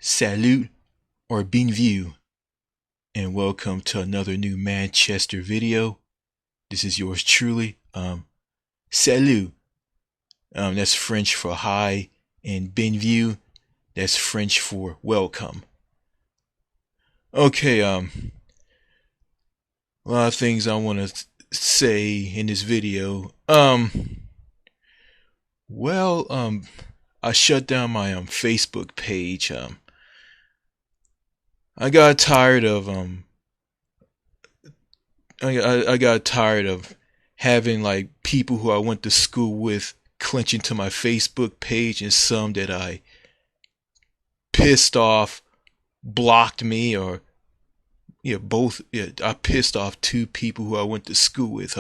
Salut or bienvenue, and welcome to another new Manchester video. This is yours truly. Salut. That's French for hi, and bienvenue, that's French for welcome. Okay, a lot of things I want to say in this video. I shut down my Facebook page. I got tired of I got tired of having like people who I went to school with clinching to my Facebook page, and some that I pissed off blocked me, or I pissed off two people who I went to school with.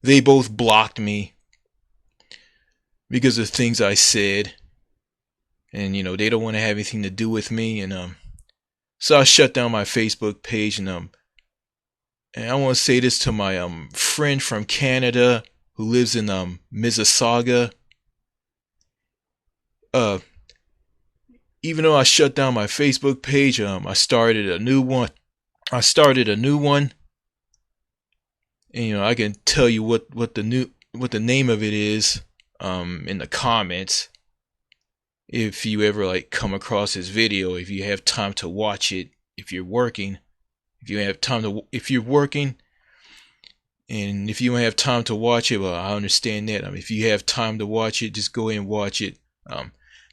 They both blocked me because of things I said, and they don't want to have anything to do with me, and so I shut down my Facebook page, and I want to say this to my friend from Canada who lives in Mississauga. Even though I shut down my Facebook page, I started a new one. And I can tell you what the name of it is in the comments. If you ever come across this video, if you have time to watch it, if you're working, if you're working, and if you don't have time to watch it, well, I understand that. If you have time to watch it, just go ahead and watch it.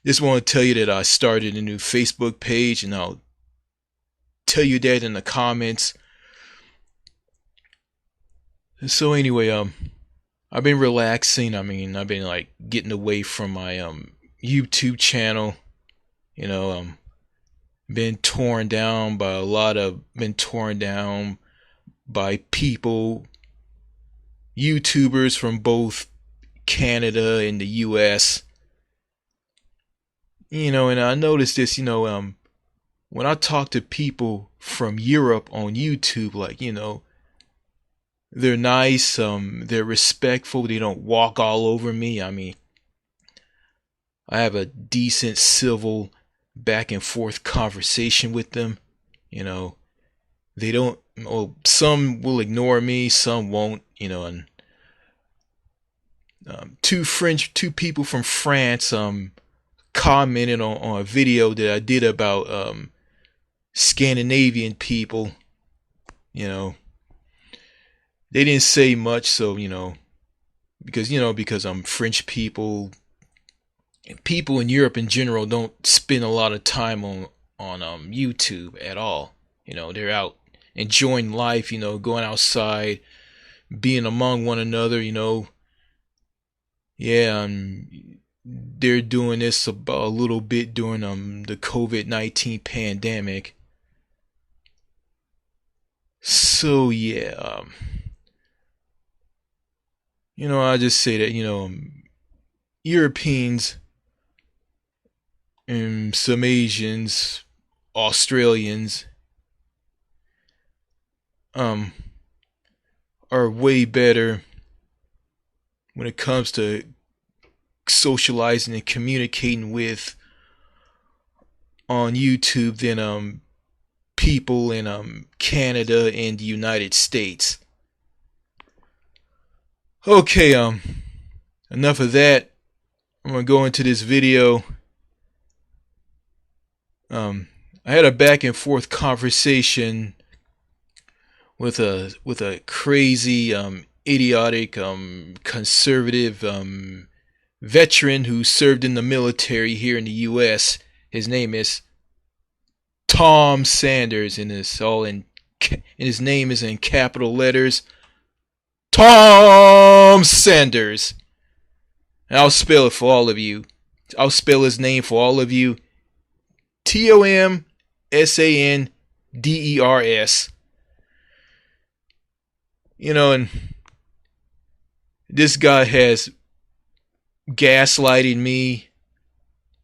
Just want to tell you that I started a new Facebook page, and I'll tell you that in the comments. So anyway, I've been relaxing. I've been getting away from my YouTube channel. Been torn down by people, YouTubers from both Canada and the US. And I noticed this, when I talk to people from Europe on YouTube, they're nice, they're respectful, they don't walk all over me. I have a decent civil back and forth conversation with them. They don't, some will ignore me, some won't, and two people from France commented on a video that I did about Scandinavian people. They didn't say much, so because French people in Europe in general don't spend a lot of time on YouTube at all. They're out enjoying life, going outside, being among one another. They're doing this about a little bit during the COVID-19 pandemic. So yeah, I just say that Europeans and some Asians, Australians, are way better when it comes to socializing and communicating with on YouTube than people in Canada and the United States. Okay, enough of that. I'm gonna go into this video. I had a back and forth conversation with a crazy, idiotic, conservative veteran who served in the military here in the U.S. His name is Tom Sanders, and his name is in capital letters. Tom Sanders. And I'll spell it for all of you. I'll spell his name for all of you. TOMSANDERS. And this guy has gaslighted me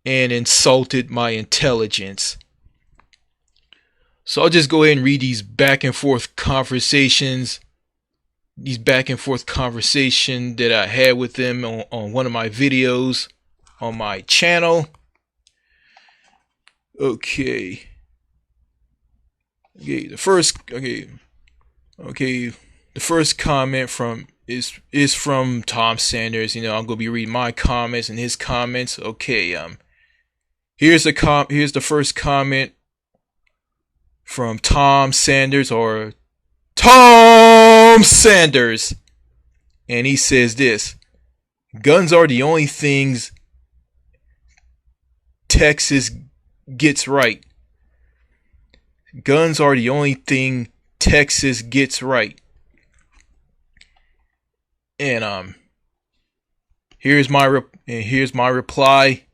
and insulted my intelligence. So I'll just go ahead and read these back and forth conversations that I had with them on one of my videos on my channel. Okay. Okay. The first. Okay. Okay. The first comment from is from Tom Sanders. I'm gonna be reading my comments and his comments. Okay. Here's the first comment from Tom Sanders, or Tom Sanders, and he says this: guns are the only things Texas gets right. Guns are the only thing Texas gets right. And here's my reply.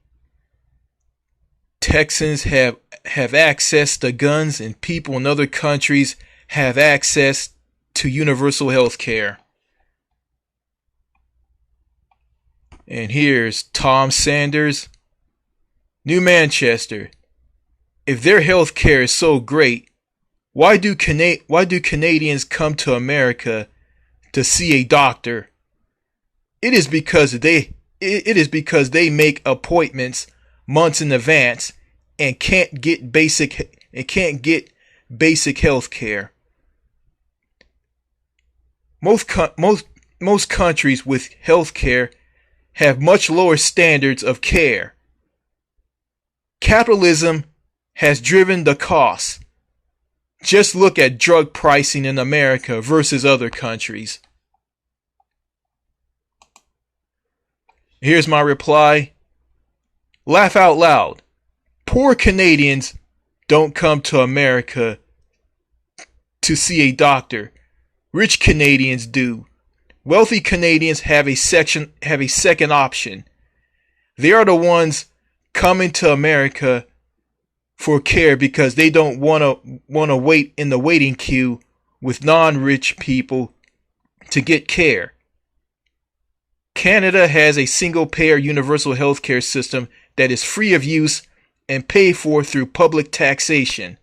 Texans have access to guns, and people in other countries have access to universal health care. And here's Tom Sanders. New Manchester. If their health care is so great, why do Canadians come to America to see a doctor? It is because they make appointments months in advance and can't get basic health care. Most countries with health care have much lower standards of care. Capitalism has driven the costs. Just look at drug pricing in America versus other countries. Here's my reply. Laugh out loud. Poor Canadians don't come to America to see a doctor. Rich Canadians do. Wealthy Canadians have a second option. They are the ones coming to America for care because they don't want to wait in the waiting queue with non-rich people to get care. Canada has a single-payer universal health care system that is free of use and paid for through public taxation.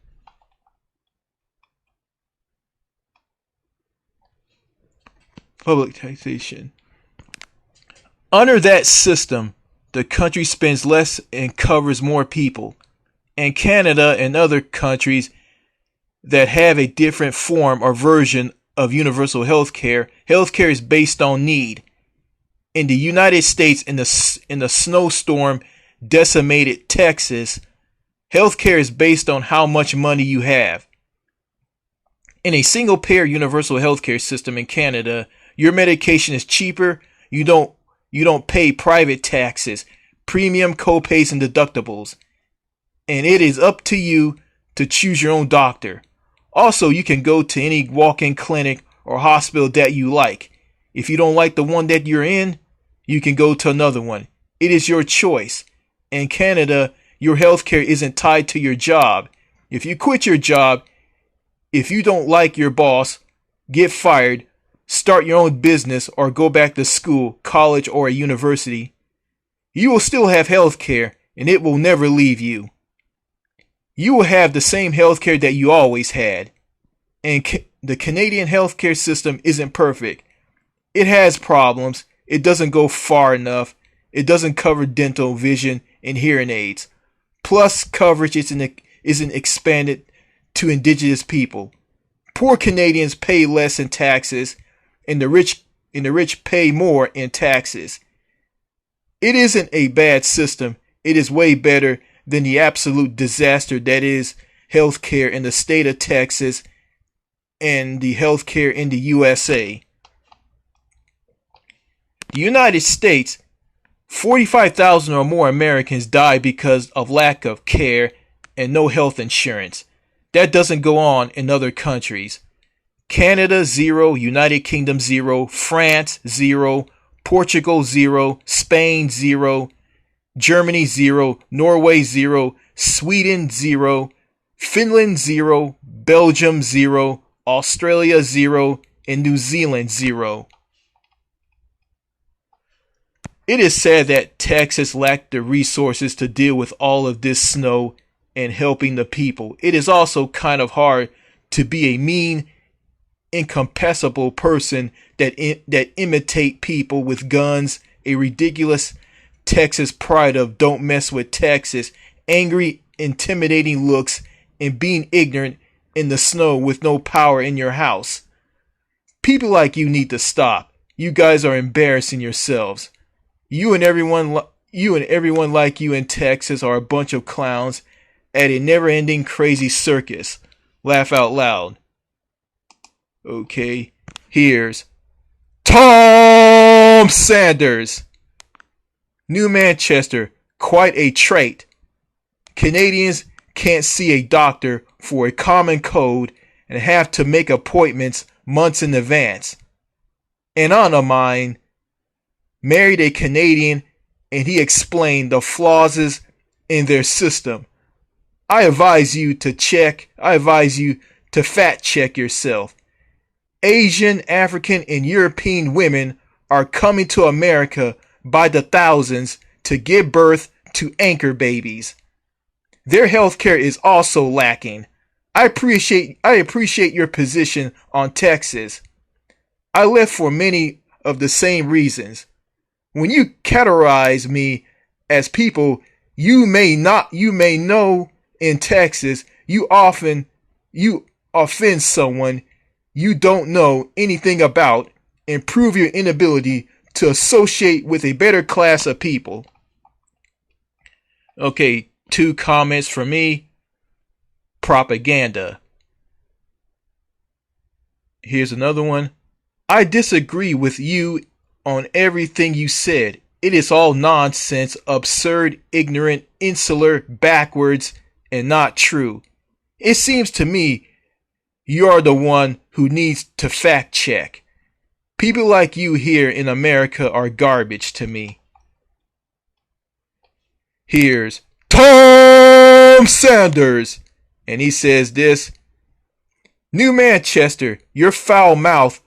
Under that system, the country spends less and covers more people. And Canada and other countries that have a different form or version of universal health care is based on need. In the United States, in the snowstorm decimated Texas, healthcare is based on how much money you have. In a single-payer universal healthcare system in Canada, your medication is cheaper. You don't pay private taxes, premium, co-pays, and deductibles. And it is up to you to choose your own doctor. Also, you can go to any walk-in clinic or hospital that you like. If you don't like the one that you're in, you can go to another one. It is your choice. In Canada, your healthcare isn't tied to your job. If you quit your job, if you don't like your boss, get fired, start your own business, or go back to school, college, or a university, you will still have healthcare, and it will never leave you. You will have the same healthcare that you always had. And the Canadian healthcare system isn't perfect. It has problems. It doesn't go far enough. It doesn't cover dental, vision, and hearing aids. Plus, coverage isn't expanded to Indigenous people. Poor Canadians pay less in taxes, and the rich pay more in taxes. It isn't a bad system. It is way better than the absolute disaster that is healthcare in the state of Texas and the healthcare in the USA. The United States, 45,000 or more Americans die because of lack of care and no health insurance. That doesn't go on in other countries. Canada, 0. United Kingdom, 0. France, 0. Portugal, 0. Spain, 0. Germany, 0. Norway, 0. Sweden, 0. Finland, 0. Belgium, 0. Australia, 0. And New Zealand, 0. It is sad that Texas lacked the resources to deal with all of this snow and helping the people. It is also kind of hard to be a mean, incompatible person that imitate people with guns, a ridiculous Texas pride of don't mess with Texas, angry intimidating looks and being ignorant in the snow with no power in your house. People like you need to stop. You guys are embarrassing yourselves. You and everyone like you in Texas are a bunch of clowns at a never-ending crazy circus. Laugh out loud. Okay, here's Tom Sanders. New Manchester, quite a trait. Canadians can't see a doctor for a common cold and have to make appointments months in advance. An aunt of mine married a Canadian and he explained the flaws in their system. I advise you to fact check yourself. Asian, African, and European women are coming to America by the thousands to give birth to anchor babies. Their healthcare is also lacking. I appreciate your position on Texas. I left for many of the same reasons. When you categorize me as people you may know in Texas, you offend someone you don't know anything about and prove your inability to associate with a better class of people. Okay, 2 comments from me. Propaganda. Here's another one. I disagree with you on everything you said. It is all nonsense, absurd, ignorant, insular, backwards, and not true. It seems to me you are the one who needs to fact check. People like you here in America are garbage to me. Here's Tom Sanders. And he says this. New Manchester, your foul mouth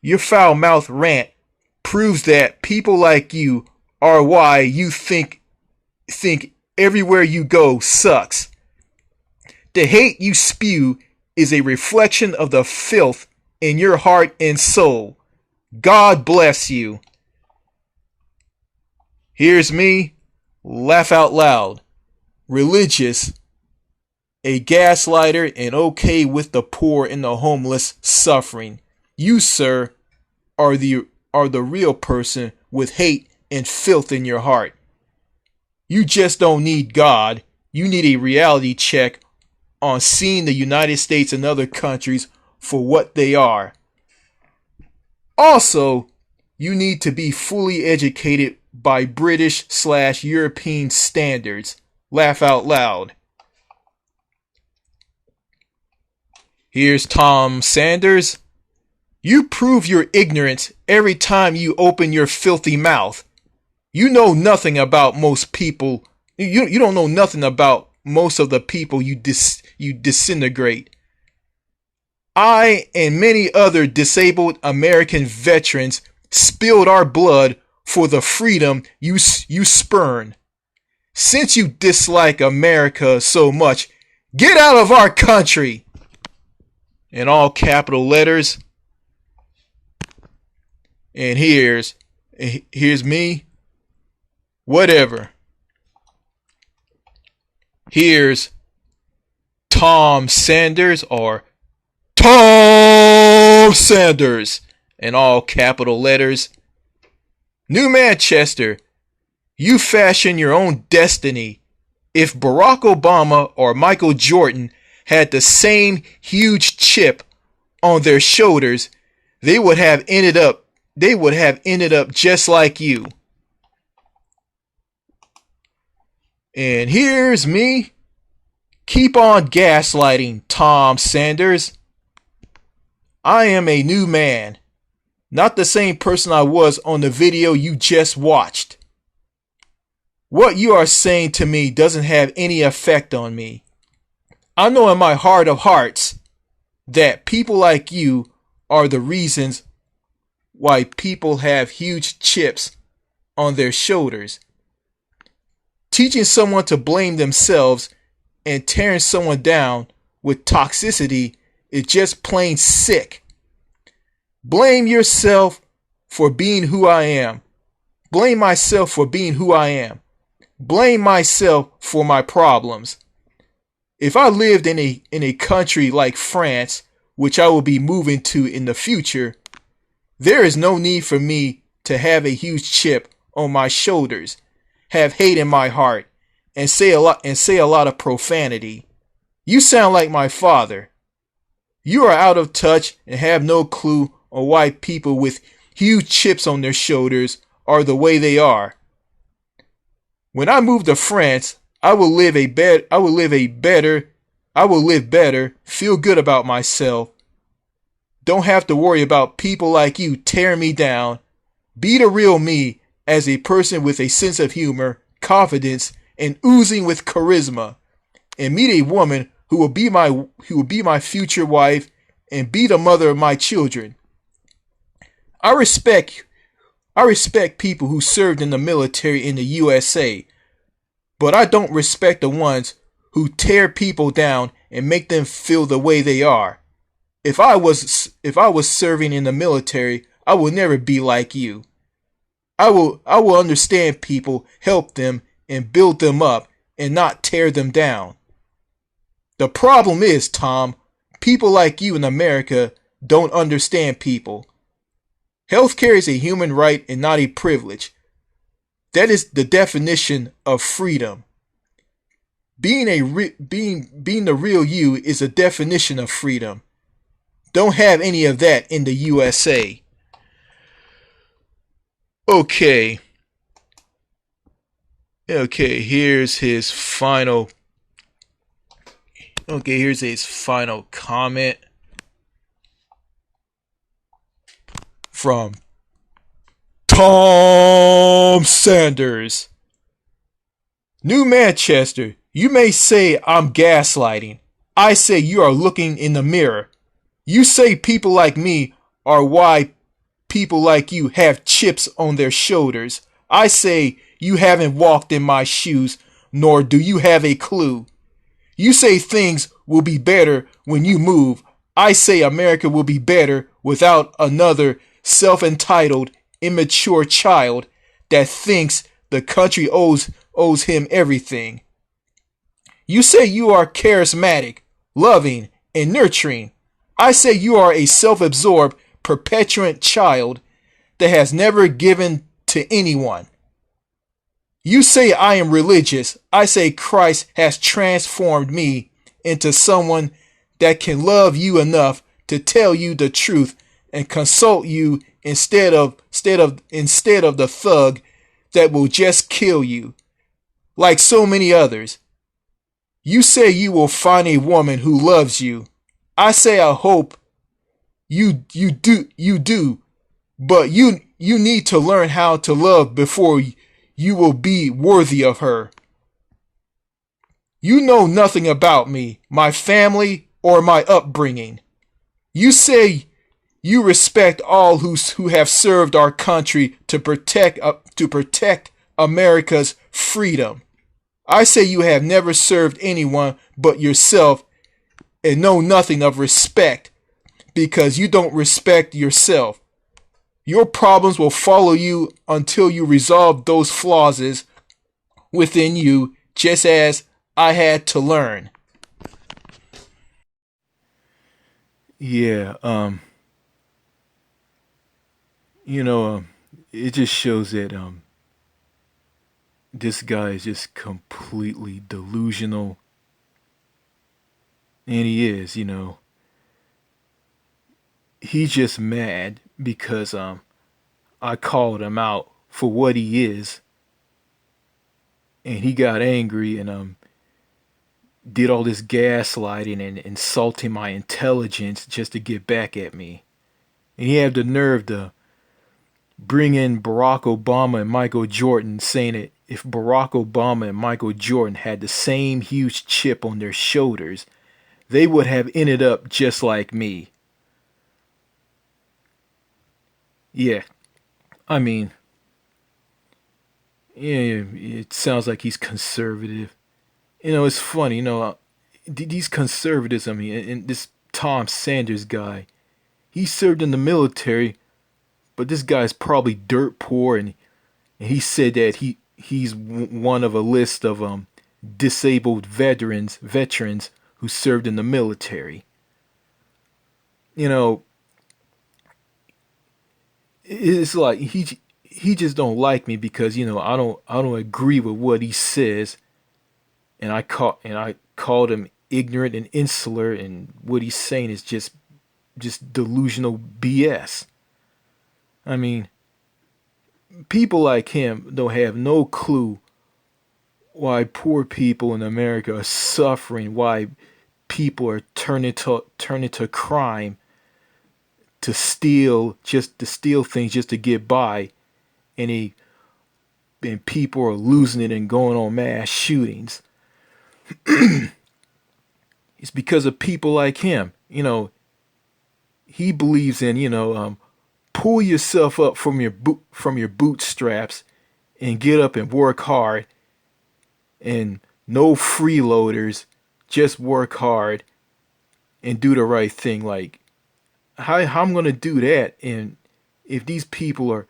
rant proves that people like you are why you think everywhere you go sucks. The hate you spew is a reflection of the filth in your heart and soul. God bless you. Here's me. Laugh out loud. Religious. A gaslighter and okay with the poor and the homeless suffering. You, sir, are the real person with hate and filth in your heart. You just don't need God. You need a reality check on seeing the United States and other countries for what they are. Also, you need to be fully educated by British/European standards. Laugh out loud. Here's Tom Sanders. You prove your ignorance every time you open your filthy mouth. You know nothing about most people. You don't know nothing about most of the people you disintegrate. I and many other disabled American veterans spilled our blood for the freedom you spurn. Since you dislike America so much, get out of our country! In all capital letters. And here's me. Whatever. Here's Tom Sanders or Tom Sanders in all capital letters. New Manchester, you fashion your own destiny. If Barack Obama or Michael Jordan had the same huge chip on their shoulders, they would have ended up just like you. And here's me. Keep on gaslighting, Tom Sanders. I am a new man, not the same person I was on the video you just watched. What you are saying to me doesn't have any effect on me. I know in my heart of hearts that people like you are the reasons why people have huge chips on their shoulders. Teaching someone to blame themselves and tearing someone down with toxicity is just plain sick. Blame yourself for being who I am. Blame myself for being who I am. Blame myself for my problems. If I lived in a country like France, which I will be moving to in the future, there is no need for me to have a huge chip on my shoulders, have hate in my heart, and say a lot of profanity. You sound like my father. You are out of touch and have no clue on why people with huge chips on their shoulders are the way they are. When I move to France, I will live better, feel good about myself. Don't have to worry about people like you tearing me down. Be the real me as a person with a sense of humor, confidence, and oozing with charisma. And meet a woman who will be my future wife and be the mother of my children. I respect people who served in the military in the USA, but I don't respect the ones who tear people down and make them feel the way they are. If I was serving in the military, I will never be like you. I will understand people, help them, and build them up, and not tear them down. The problem is, Tom, people like you in America don't understand people. Healthcare is a human right and not a privilege. That is the definition of freedom. Being the real you is a definition of freedom. Don't have any of that in the USA. Okay, here's his final comment from Tom Sanders. New Manchester, you may say I'm gaslighting. I say you are looking in the mirror. You say people like me are why people like you have chips on their shoulders. I say you haven't walked in my shoes, nor do you have a clue. You say things will be better when you move. I say America will be better without another self-entitled, immature child that thinks the country owes him everything. You say you are charismatic, loving, and nurturing. I say you are a self-absorbed, perpetuant child that has never given to anyone. You say I am religious. I say Christ has transformed me into someone that can love you enough to tell you the truth and consult you instead of the thug that will just kill you, like so many others. You say you will find a woman who loves you. I say I hope you do, but you need to learn how to love before you will be worthy of her. You know nothing about me, my family, or my upbringing. You say you respect all who have served our country to protect America's freedom. I say you have never served anyone but yourself and know nothing of respect because you don't respect yourself. Your problems will follow you until you resolve those flaws within you, just as I had to learn. Yeah, it just shows that this guy is just completely delusional, and he is, he's just mad because I called him out for what he is, and he got angry and did all this gaslighting and insulting my intelligence just to get back at me. And he had the nerve to bring in Barack Obama and Michael Jordan, saying that if Barack Obama and Michael Jordan had the same huge chip on their shoulders, they would have ended up just like me. Yeah, I mean, yeah, it sounds like he's conservative. It's funny, these conservatives, I mean, and this Tom Sanders guy, he served in the military, but this guy's probably dirt poor, and he said that he's one of a list of disabled veterans who served in the military. You know, it's like he just don't like me because I don't agree with what he says, and I called him ignorant and insular, and what he's saying is just delusional BS. I mean, people like him don't have no clue why poor people in America are suffering, why people are turning to crime to steal things just to get by, and people are losing it and going on mass shootings. It's because of people like him. He believes in pull yourself up from your bootstraps and get up and work hard, and no freeloaders, just work hard and do the right thing. Like, how I'm gonna do that? And if these people are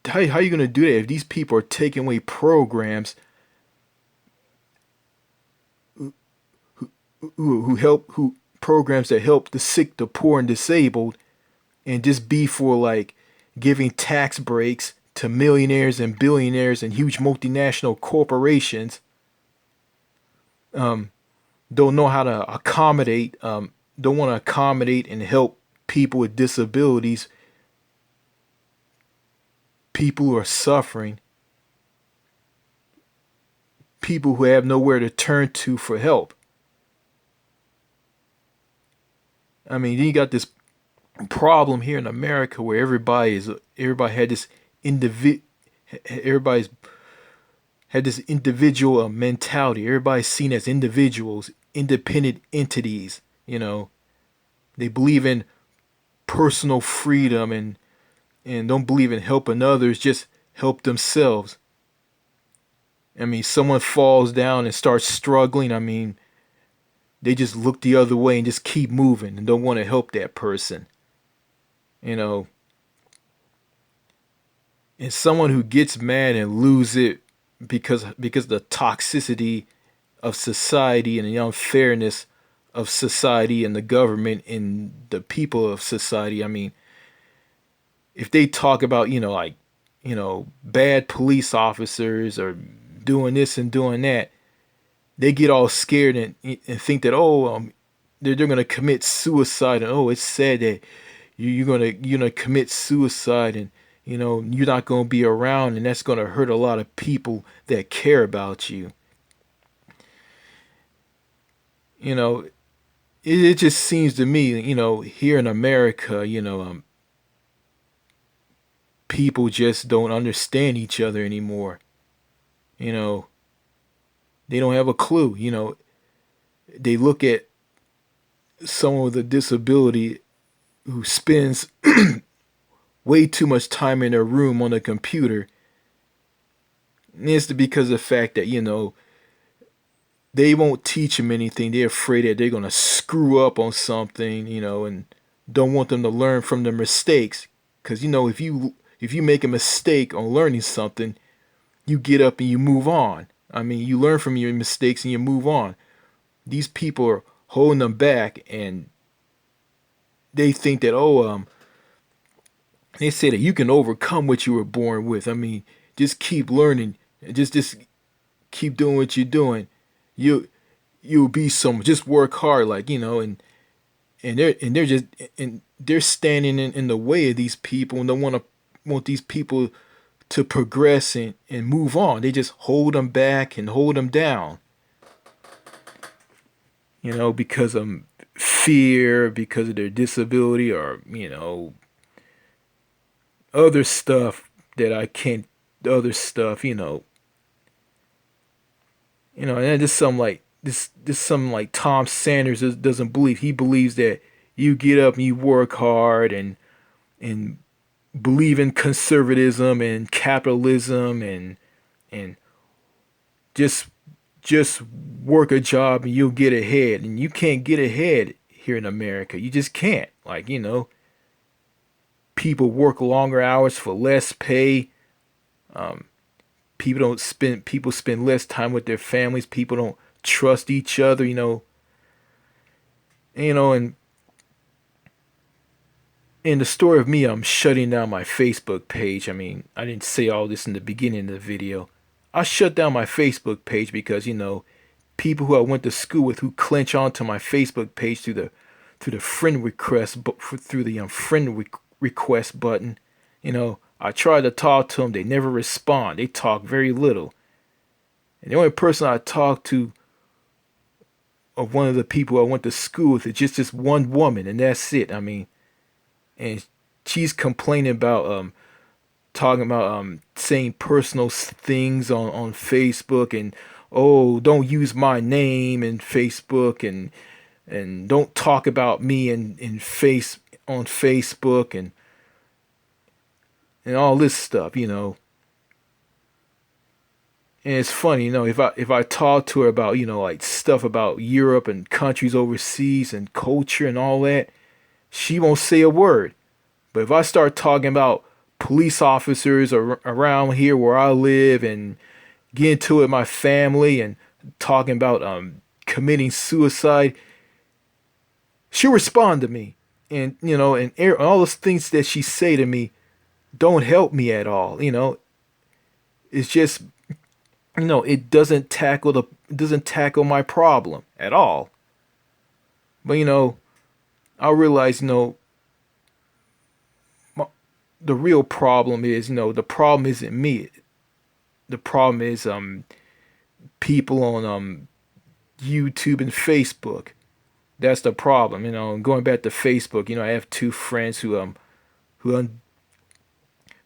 how you gonna do that if these people are taking away programs who programs that help the sick, the poor, and disabled, and just be for like giving tax breaks to millionaires and billionaires and huge multinational corporations. um, don't know how to accommodate, don't want to accommodate and help people with disabilities, people who are suffering, people who have nowhere to turn to for help. I mean, then you got this problem here in America where everybody had this everybody's had this individual mentality. Everybody's seen as individuals, independent entities. They believe in personal freedom, and don't believe in helping others, just help themselves. I mean, someone falls down and starts struggling. I mean, they just look the other way and just keep moving and don't want to help that person. You know, and someone who gets mad and lose it because of the toxicity of society and the unfairness of society and the government and the people of society. I mean, if they talk about bad police officers or doing this and doing that, they get all scared and think that, they're gonna commit suicide, and it's said that you're gonna commit suicide, and you're not gonna be around, and that's gonna hurt a lot of people that care about you. You know, it just seems to me, here in America, people just don't understand each other anymore. You know, they don't have a clue. They look at someone with a disability who spends way too much time in their room on a computer. And it's because of the fact that, they won't teach them anything. They're afraid that they're going to screw up on something, and don't want them to learn from their mistakes. Because, if you make a mistake on learning something, you get up and you move on. I mean, you learn from your mistakes and you move on. These people are holding them back, and they think that, they say that you can overcome what you were born with. I mean, just keep learning, just keep doing what you're doing. You you'll be someone. Just work hard, and they're standing in the way of these people, and don't want these people to progress and move on. They just hold them back and hold them down. Because of fear, because of their disability, or other stuff that I can't. Other stuff, and this some like this some like Tom Sanders doesn't believe. He believes that you get up and you work hard and believe in conservatism and capitalism, and just just work a job and you'll get ahead. And you can't get ahead here in America. You just can't. People work longer hours for less pay. Um, people spend less time with their families. People don't trust each other. And in the story of me, I'm shutting down my Facebook page. I mean, I didn't say all this in the beginning of the video. I shut down my Facebook page because people who I went to school with who clench onto my Facebook page through the friend request, but through the request button. I try to talk to them. They never respond. They talk very little. And the only person I talk to of one of the people I went to school with is just this one woman, and that's it. I mean, and she's complaining about talking about saying personal things on Facebook, and oh, don't use my name in Facebook, and don't talk about me in face on Facebook, and all this stuff. And it's funny, if I talk to her about, like stuff about Europe and countries overseas and culture and all that, she won't say a word. But if I start talking about police officers around here where I live, and get into it with my family, and talking about committing suicide, she'll respond to me. And all those things that she say to me don't help me at all. It's just, it doesn't tackle my problem at all. But I realize, the real problem is, the problem isn't me. The problem is people on YouTube and Facebook. That's the problem. Going back to Facebook, I have two friends who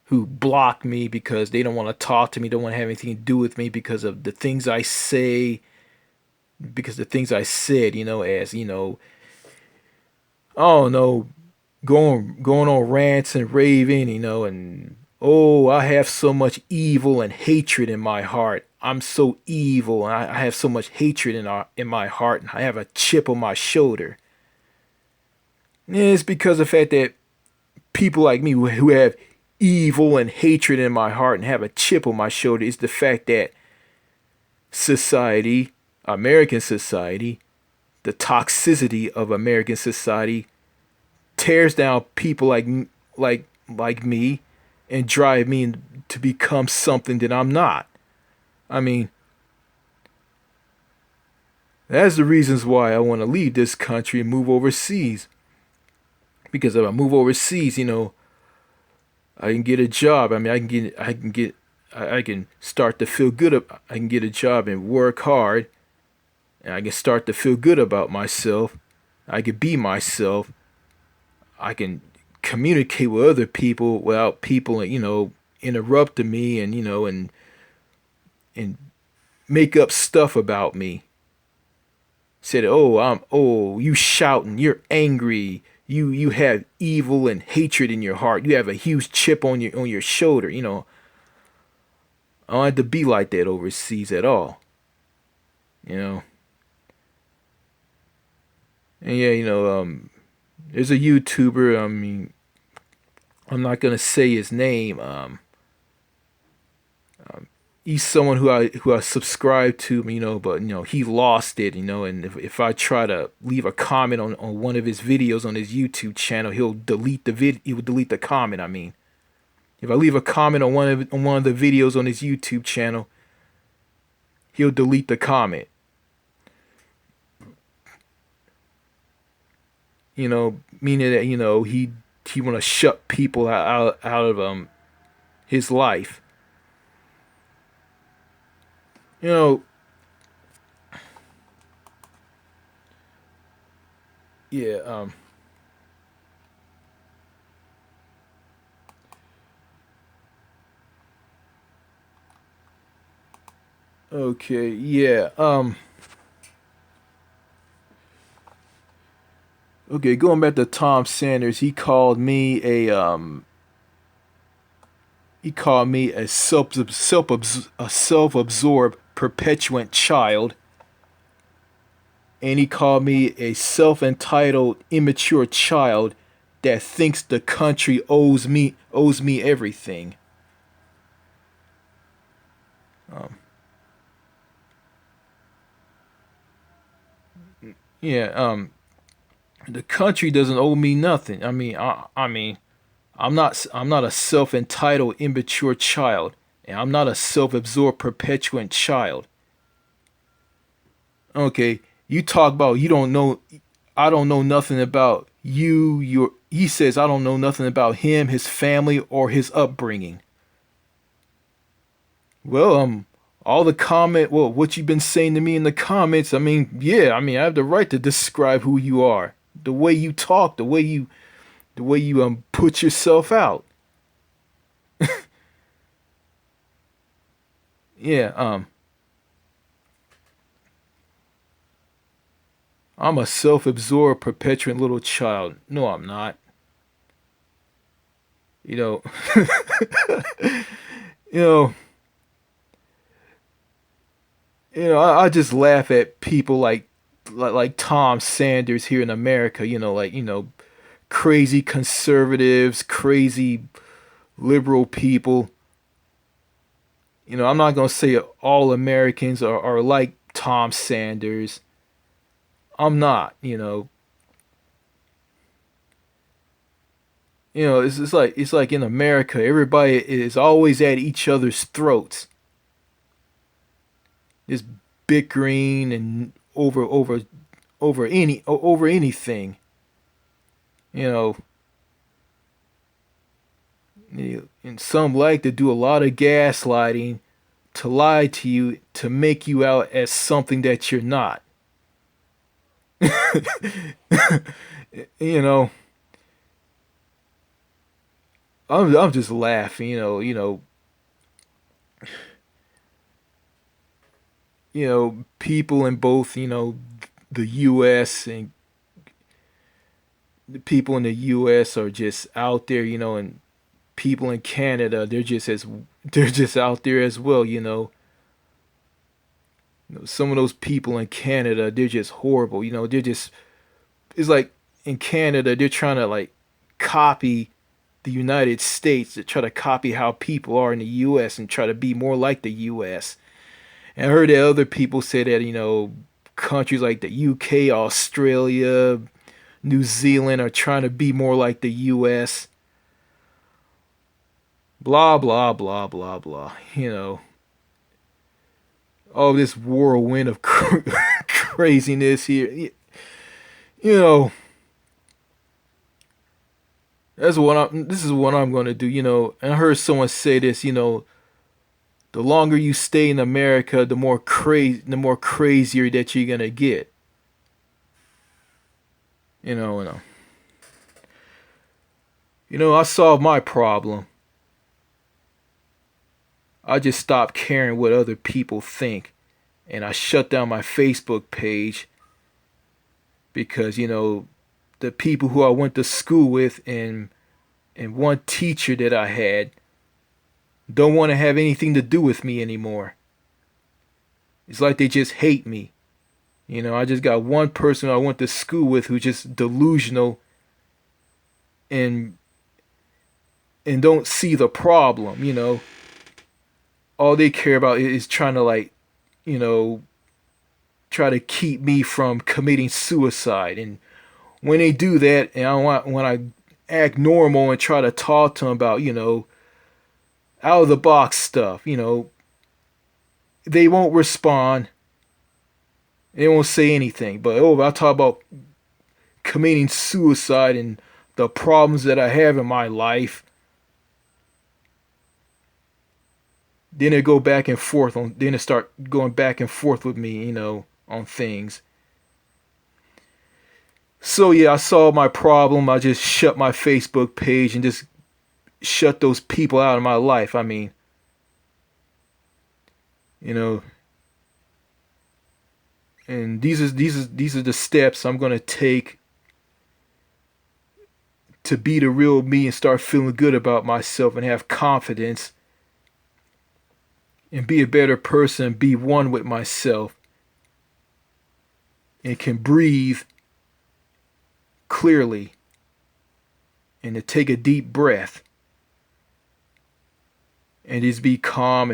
who block me because they don't want to talk to me, don't want to have anything to do with me because of the things I say, because the things I said, as oh no, going on rants and raving, and oh, I have so much evil and hatred in my heart. I'm so evil, and I have so much hatred in my heart, and I have a chip on my shoulder. And it's because of the fact that people like me who have evil and hatred in my heart and have a chip on my shoulder is the fact that society, American society, the toxicity of American society tears down people like me and drive me to become something that I'm not. I mean, that's the reasons why I want to leave this country and move overseas. Because if I move overseas, I can get a job. I mean, I can start to feel good. I can get a job and work hard, and I can start to feel good about myself. I can be myself. I can communicate with other people without people, interrupting me, and and make up stuff about me. Said, oh, you shouting, you're angry, you have evil and hatred in your heart. You have a huge chip on your shoulder. I don't have to be like that overseas at all. You know. And yeah, there's a YouTuber. I mean, I'm not gonna say his name. He's someone who I subscribe to, but he lost it, and if I try to leave a comment on one of his videos on his YouTube channel, he will delete the comment. I mean, if I leave a comment on one of the videos on his YouTube channel, he'll delete the comment. Meaning that he want to shut people out of his life. You know, yeah. Okay, yeah. Okay, going back to Tom Sanders, he called me a self-absorbed perpetuant child, and he called me a self-entitled immature child that thinks the country owes me everything. Um, yeah. The country doesn't owe me nothing. I mean, I'm not a self-entitled immature child, and I'm not a self-absorbed perpetuant child. Okay, you talk about you don't know. I don't know nothing about you. Your he says I don't know nothing about him, his family, or his upbringing. Well, all the comment, well, what you've been saying to me in the comments. I mean, yeah, I mean, I have the right to describe who you are, the way you talk, the way you put yourself out. Yeah, I'm a self-absorbed, perpetuant little child. No, I'm not. You know, you know, I just laugh at people like Tom Sanders here in America. Crazy conservatives, crazy liberal people. I'm not gonna say all Americans are like Tom Sanders. I'm not. It's like in America, everybody is always at each other's throats. Just bickering and over anything. You know, and some like to do a lot of gaslighting to lie to you to make you out as something that you're not. you know, I'm just laughing. People in both the U.S. and the people in the U.S. are just out there. And people in Canada, they're just out there as well. Some of those people in Canada, they're just horrible. They're just it's like in Canada, they're trying to like copy the United States to try to copy how people are in the U.S. and try to be more like the U.S. And I heard that other people say that countries like the UK, Australia, New Zealand are trying to be more like the U.S. Blah blah blah blah blah. All this whirlwind of craziness here. You know, this is what I'm going to do. And I heard someone say this. The longer you stay in America, the more crazier that you're gonna get. You know, and, I solved my problem. I just stopped caring what other people think, and I shut down my Facebook page because the people who I went to school with and one teacher that I had don't want to have anything to do with me anymore. It's like they just hate me. I just got one person I went to school with who's just delusional and don't see the problem. All they care about is trying to you know, try to keep me from committing suicide. And when they do that, and when I act normal and try to talk to them about out of the box stuff, they won't respond. They won't say anything. But I talk about committing suicide and the problems that I have in my life. Then they go back and forth on. Then they start going back and forth with me, on things. So yeah, I solved my problem. I just shut my Facebook page and just shut those people out of my life. I mean, you know, and these are the steps I'm gonna take to be the real me and start feeling good about myself and have confidence and be a better person, be one with myself, and can breathe clearly and to take a deep breath and just be calm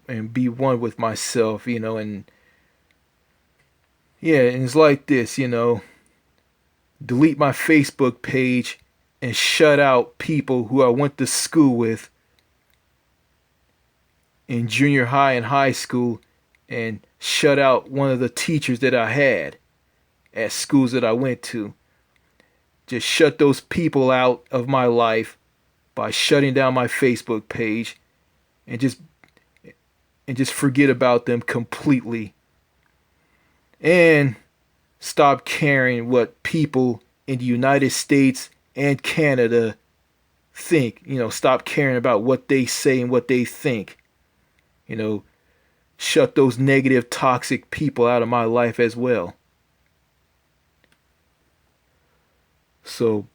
and be one with myself, and yeah, and it's like this. delete my Facebook page, and shut out people who I went to school with in junior high and high school, and shut out one of the teachers that I had at schools that I went to. Just shut those people out of my life by shutting down my Facebook page, and just forget about them completely. And stop caring what people in the United States and Canada think. Stop caring about what they say and what they think. Shut those negative, toxic people out of my life as well. So,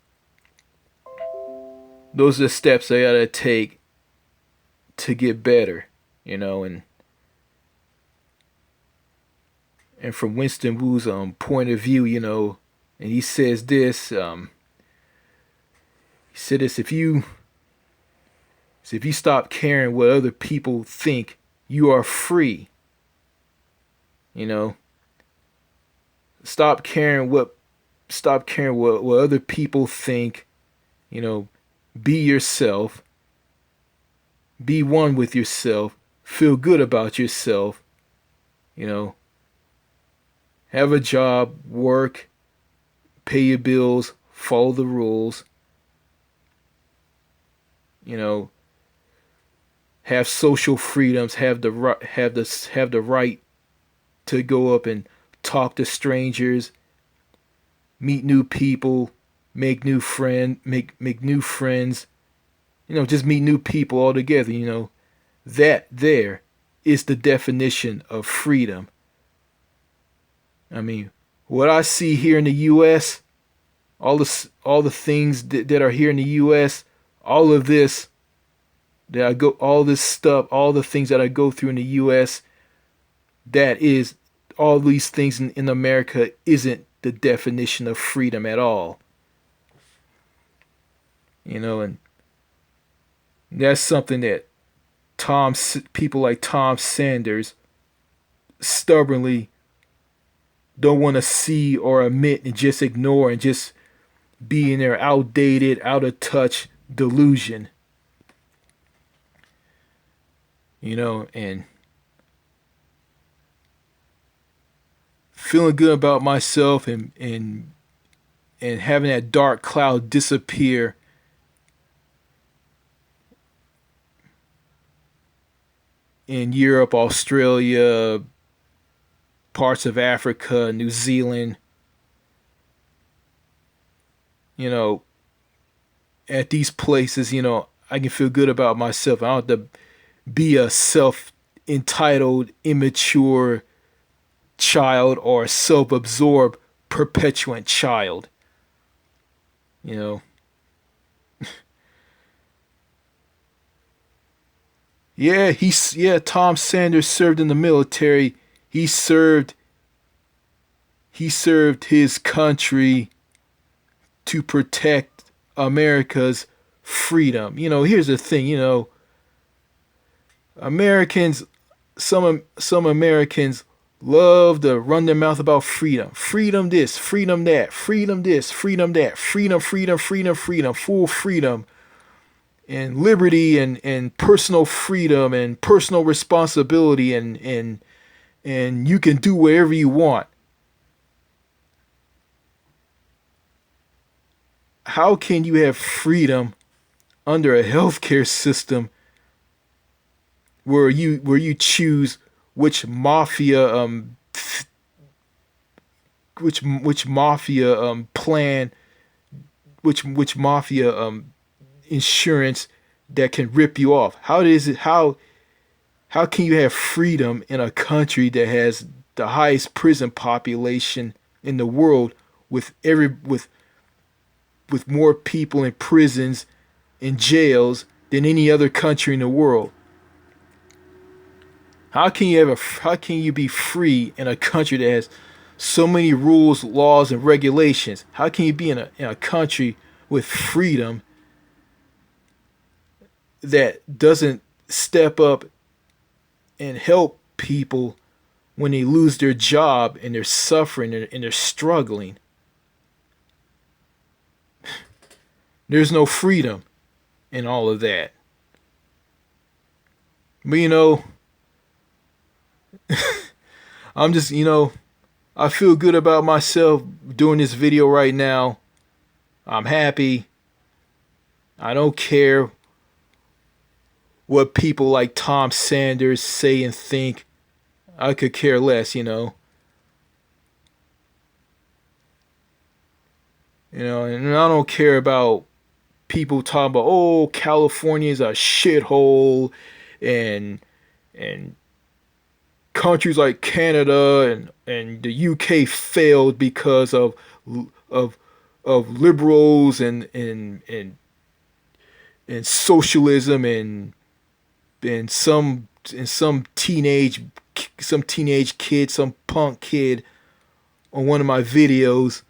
those are the steps I gotta take to get better, and from Winston Wu's point of view, and he says this. He said this: if you stop caring what other people think, you are free. Stop caring what other people think. Be yourself. Be one with yourself. Feel good about yourself. Have a job, work, pay your bills, follow the rules. Have social freedoms, have the right to go up and talk to strangers, meet new people, make new friends, just meet new people altogether. That there is the definition of freedom. I mean, what I see here in the U.S., all the things that are here in the U.S., all of this that I go, all this stuff, all the things that I go through in the U.S., that is, all these things in America isn't the definition of freedom at all. And that's something that people like Tom Sanders stubbornly don't want to see or admit, and just ignore, and just be in their outdated, out of touch delusion. And feeling good about myself, and having that dark cloud disappear. In Europe, Australia, parts of Africa, New Zealand, at these places, I can feel good about myself. I don't have to be a self-entitled, immature child, or a self-absorbed, perpetuant child. Tom Sanders served in the military. He served his country to protect America's freedom. Here's the thing, Americans, some Americans love to run their mouth about freedom. Freedom this, freedom that, freedom this, freedom that, freedom, full freedom, and liberty, and personal freedom, and personal responsibility, and you can do whatever you want. How can you have freedom under a healthcare system where you choose which mafia plan, which mafia insurance that can rip you off? How can you have freedom in a country that has the highest prison population in the world, with more people in prisons, in jails, than any other country in the world? How can you be free in a country that has so many rules, laws, and regulations? How can you be in a country with freedom that doesn't step up and help people when they lose their job and they're suffering and they're struggling? There's no freedom in all of that. But I'm just, I feel good about myself doing this video right now. I'm happy. I don't care what people like Tom Sanders say and think. I could care less. And I don't care about people talking about, oh, California's a shithole, and and countries like Canada and the UK failed because of of liberals and socialism and some teenage kid, some punk kid on one of my videos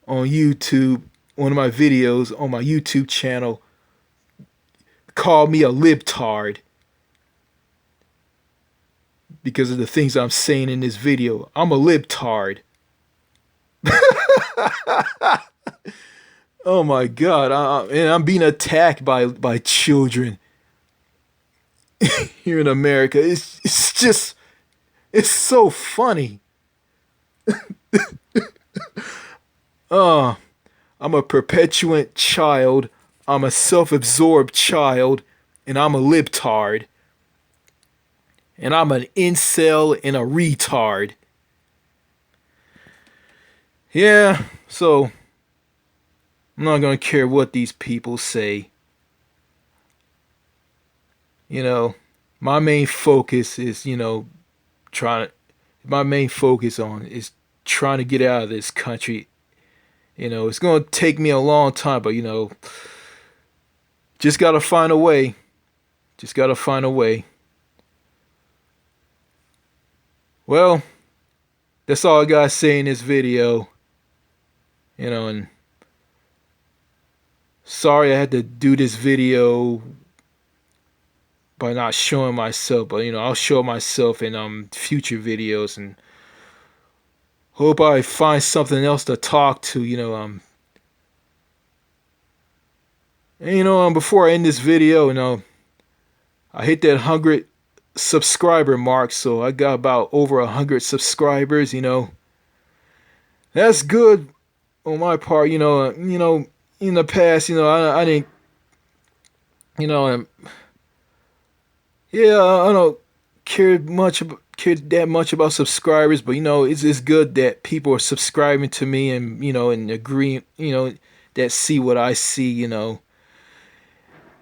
on YouTube, one of my videos on my YouTube channel called me a libtard because of the things I'm saying in this video. I'm a libtard. Oh my god, and I'm being attacked by children here in America. It's so funny. Uh, I'm a perpetuant child. I'm a self-absorbed child, and I'm a libtard. And I'm an incel and a retard. Yeah, so I'm not gonna care what these people say. My main focus is, trying my main focus on is trying to get out of this country. It's gonna take me a long time, but just gotta find a way. Just gotta find a way. Well, that's all I gotta say in this video. And sorry I had to do this video by not showing myself, but I'll show myself in future videos, and hope I find something else to talk to. Before I end this video, I hit that 100 subscriber mark, so I got about over 100 subscribers. That's good on my part. In the past, I didn't, you know, yeah, I don't care that much about subscribers, but it's good that people are subscribing to me and and agreeing, that see what I see.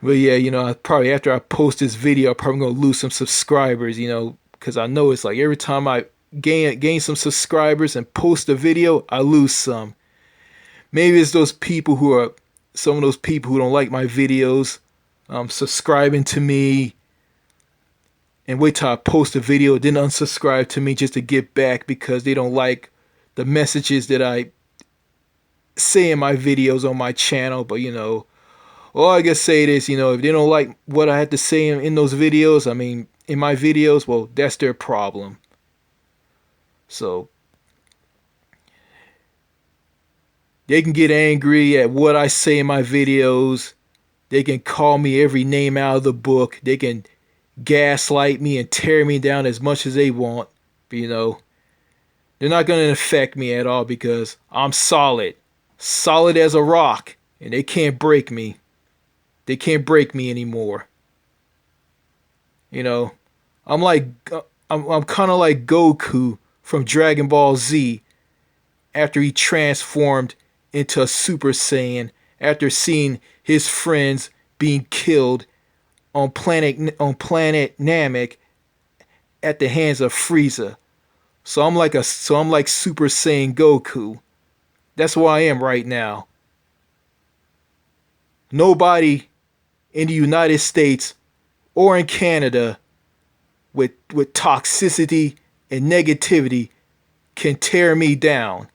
But yeah, probably after I post this video, I'm probably gonna lose some subscribers, because I know it's like every time I gain some subscribers and post a video, I lose some. Maybe it's some of those people who don't like my videos, subscribing to me and wait till I post a video, then unsubscribe to me just to get back because they don't like the messages that I say in my videos on my channel. But all I can say is, if they don't like what I have to say in those videos, I mean, in my videos, well, that's their problem. So they can get angry at what I say in my videos. They can call me every name out of the book. They can gaslight me and tear me down as much as they want. But they're not going to affect me at all because I'm solid. Solid as a rock. And they can't break me. They can't break me anymore. I'm like, I'm kind of like Goku from Dragon Ball Z after he transformed into a Super Saiyan after seeing his friends being killed on planet Namek at the hands of Frieza. So I'm like Super Saiyan Goku. That's where I am right now. Nobody in the United States or in Canada with toxicity and negativity can tear me down.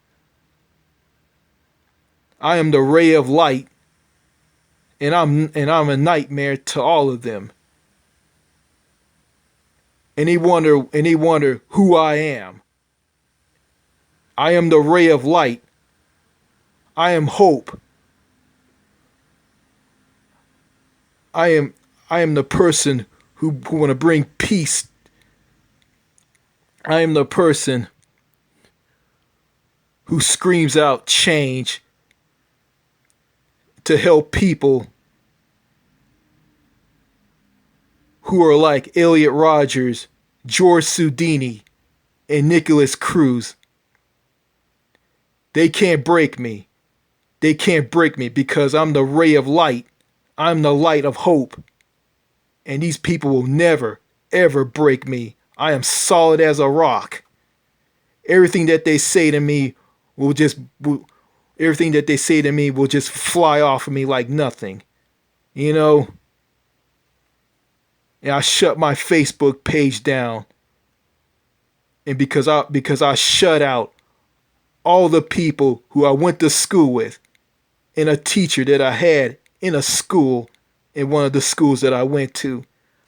I am the ray of light, and I'm a nightmare to all of them. And they wonder who I am. I am the ray of light. I am hope. I am I am the person who want to bring peace. I am the person who screams out change to help people who are like Elliot Rogers, George Soudini, and Nicholas Cruz. They can't break me. They can't break me because I'm the ray of light. I'm the light of hope. And these people will never, ever break me. I am solid as a rock. Everything that they say to me will just everything that they say to me will just fly off of me like nothing. You know? And I shut my Facebook page down. And because I shut out all the people who I went to school with and a teacher that I had in a school in one of the schools that I went to.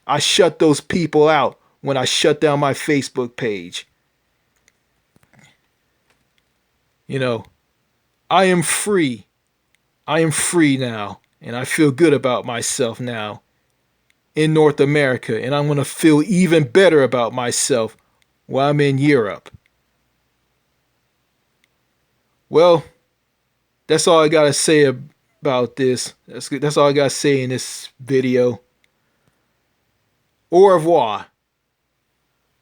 I shut those people out when I shut down my Facebook page. You know, I am free. I am free now, and I feel good about myself now in North America, and I'm going to feel even better about myself while I'm in Europe. Well, that's all I got to say about this. That's all I got to say in this video. Au revoir.